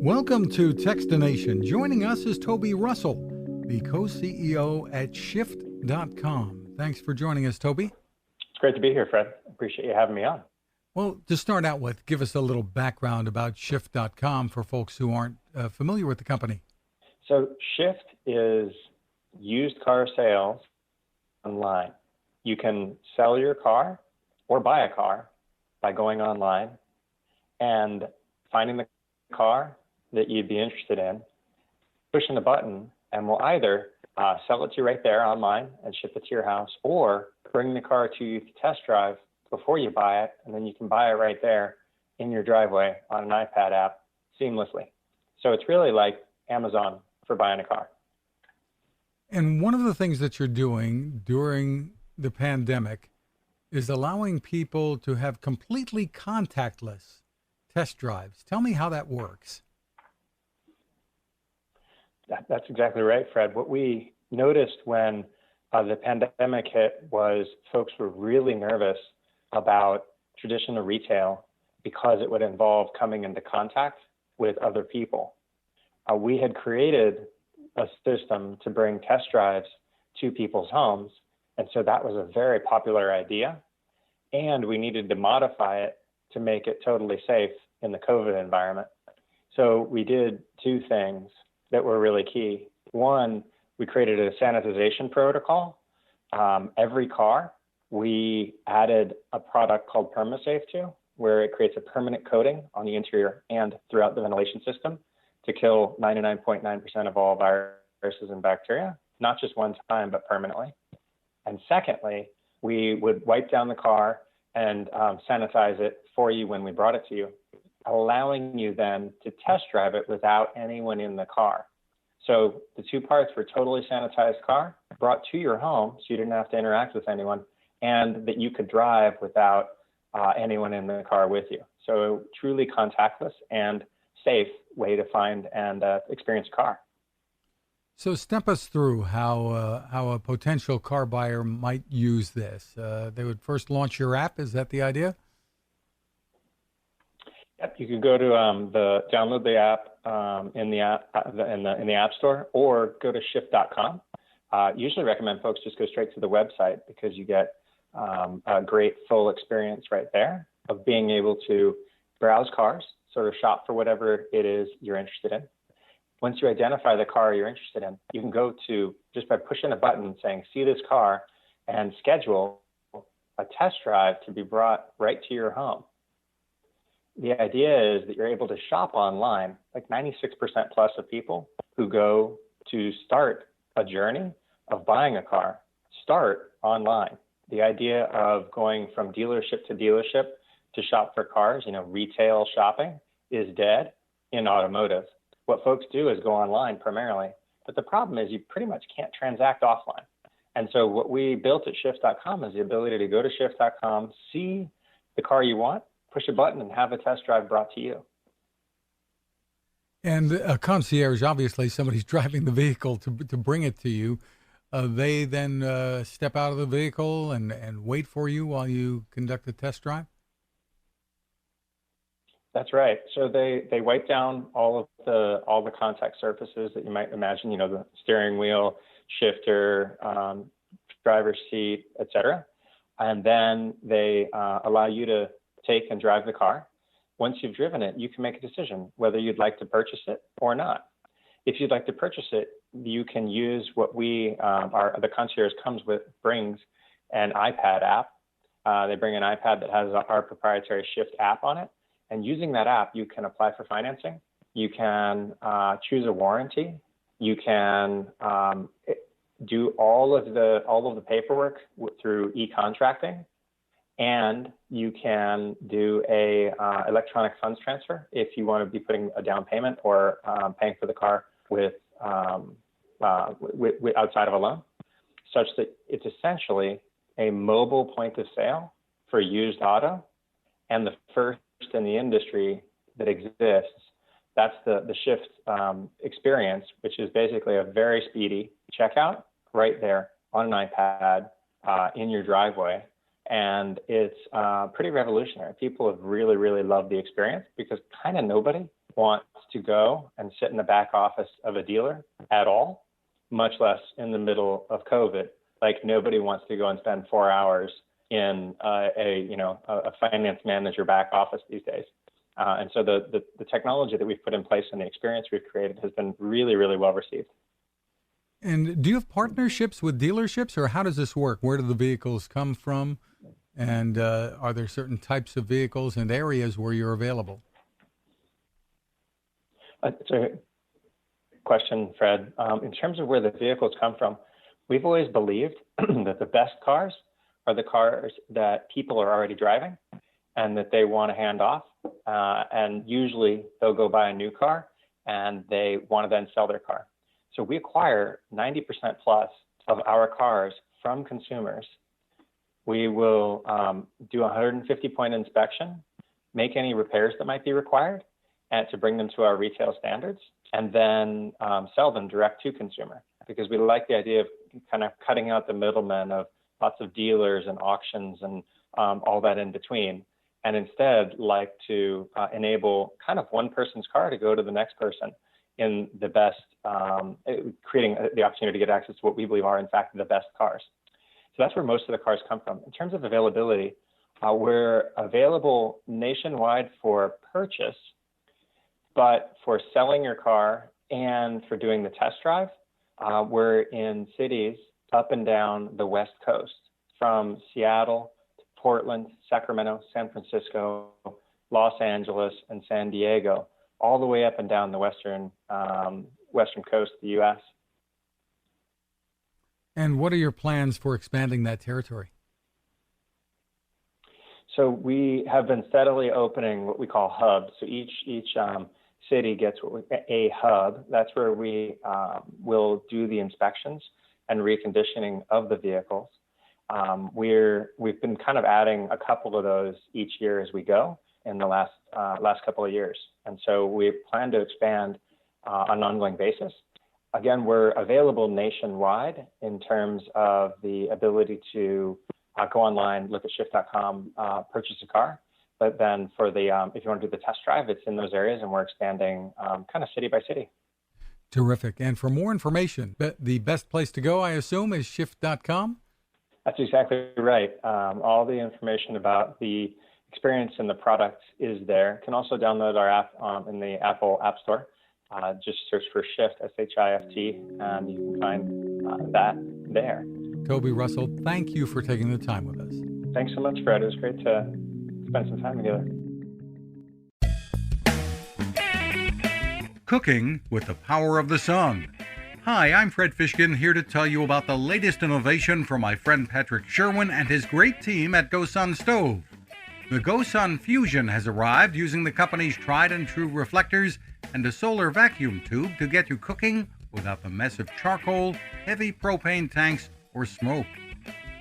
Welcome to Techstination. Joining us is Toby Russell, the co-CEO at Shift.com. Thanks for joining us, Toby. It's great to be here, Fred. Appreciate you having me on. Well, to start out with, give us a little background about Shift.com for folks who aren't familiar with the company. So Shift is used car sales online. You can sell your car or buy a car by going online and finding the car that you'd be interested in, pushing a button, and we'll either sell it to you right there online and ship it to your house, or bring the car to you to test drive before you buy it, and then you can buy it right there in your driveway on an iPad app seamlessly. So it's really like Amazon for buying a car. And one of the things that you're doing during the pandemic is allowing people to have completely contactless test drives. Tell me how that works. That's exactly right, Fred. What we noticed when the pandemic hit was folks were really nervous about traditional retail because it would involve coming into contact with other people. We had created a system to bring test drives to people's homes, and so that was a very popular idea, and we needed to modify it to make it totally safe in the COVID environment. So we did two things that were really key. One, we created a sanitization protocol. Every car, we added a product called PermaSafe to, where it creates a permanent coating on the interior and throughout the ventilation system to kill 99.9% of all viruses and bacteria, not just one time, but permanently. And secondly, we would wipe down the car and sanitize it for you when we brought it to you, allowing you then to test drive it without anyone in the car. So the two parts were totally sanitized car brought to your home so you didn't have to interact with anyone, and that you could drive without anyone in the car with you. So truly contactless and safe way to find and experience a car. So step us through how a potential car buyer might use this. They would first launch your app. Is that the idea? Yep, you can go to download the app in the app store, or go to Shift.com. Usually recommend folks just go straight to the website because you get a great full experience right there of being able to browse cars, sort of shop for whatever it is you're interested in. Once you identify the car you're interested in, you can go to, just by pushing a button saying, see this car, and schedule a test drive to be brought right to your home. The idea is that you're able to shop online. Like 96% plus of people who go to start a journey of buying a car start online. The idea of going from dealership to shop for cars, retail shopping, is dead in automotive. What folks do is go online primarily, but the problem is you pretty much can't transact offline. And so what we built at Shift.com is the ability to go to Shift.com, see the car you want, push a button, and have a test drive brought to you. And a concierge, obviously, somebody's driving the vehicle to bring it to you. They then step out of the vehicle and wait for you while you conduct the test drive? That's right. So they wipe down all the contact surfaces that you might imagine, the steering wheel, shifter, driver's seat, etc. And then they allow you to take and drive the car. Once you've driven it, you can make a decision whether you'd like to purchase it or not. If you'd like to purchase it, you can use what the concierge brings an iPad app. They bring an iPad that has our proprietary Shift app on it. And using that app, you can apply for financing. You can choose a warranty. You can do all of the paperwork through e-contracting, and you can do a electronic funds transfer if you want to be putting a down payment or paying for the car with outside of a loan, such that it's essentially a mobile point of sale for used auto, and the first in the industry that exists. That's the Shift experience, which is basically a very speedy checkout right there on an iPad in your driveway. And it's pretty revolutionary. People have really, really loved the experience because kind of nobody wants to go and sit in the back office of a dealer at all, much less in the middle of COVID. Like nobody wants to go and spend 4 hours in a finance manager back office these days. And so the technology that we've put in place and the experience we've created has been really, really well received. And do you have partnerships with dealerships, or how does this work? Where do the vehicles come from? And are there certain types of vehicles and areas where you're available? It's a question, Fred. In terms of where the vehicles come from, we've always believed that the best cars are the cars that people are already driving and that they want to hand off. And usually they'll go buy a new car and they want to then sell their car. So we acquire 90% plus of our cars from consumers. We will do a 150-point inspection, make any repairs that might be required, and to bring them to our retail standards, and then sell them direct to consumer. Because we like the idea of kind of cutting out the middlemen of lots of dealers and auctions and all that in between, and instead like to enable kind of one person's car to go to the next person in the best, creating the opportunity to get access to what we believe are, in fact, the best cars. So that's where most of the cars come from. In terms of availability, we're available nationwide for purchase, but for selling your car and for doing the test drive, we're in cities up and down the West Coast, from Seattle to Portland, Sacramento, San Francisco, Los Angeles, and San Diego, all the way up and down the western coast of the U.S. And what are your plans for expanding that territory? So we have been steadily opening what we call hubs. So each city gets a hub. That's where we will do the inspections and reconditioning of the vehicles. We've been kind of adding a couple of those each year as we go in the last couple of years. And so we plan to expand on an ongoing basis. Again, we're available nationwide in terms of the ability to go online, look at shift.com, purchase a car. But then for the if you want to do the test drive, it's in those areas, and we're expanding kind of city by city. Terrific. And for more information, the best place to go, I assume, is shift.com? That's exactly right. All the information about the experience and the product is there. You can also download our app in the Apple App Store. Just search for Shift, S-H-I-F-T, and you can find that there. Toby Russell, thank you for taking the time with us. Thanks so much, Fred. It was great to spend some time together. Cooking with the power of the sun. Hi, I'm Fred Fishkin, here to tell you about the latest innovation from my friend Patrick Sherwin and his great team at GoSun Stove. The GoSun Fusion has arrived using the company's tried and true reflectors and a solar vacuum tube to get you cooking without the mess of charcoal, heavy propane tanks, or smoke.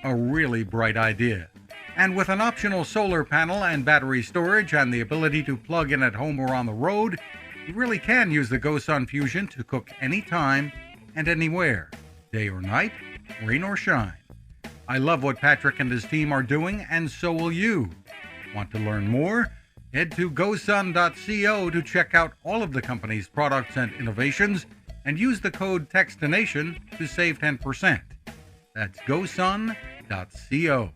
A really bright idea. And with an optional solar panel and battery storage and the ability to plug in at home or on the road, you really can use the GoSun Fusion to cook anytime and anywhere, day or night, rain or shine. I love what Patrick and his team are doing, and so will you. Want to learn more? Head to gosun.co to check out all of the company's products and innovations and use the code Techstination to save 10%. That's gosun.co.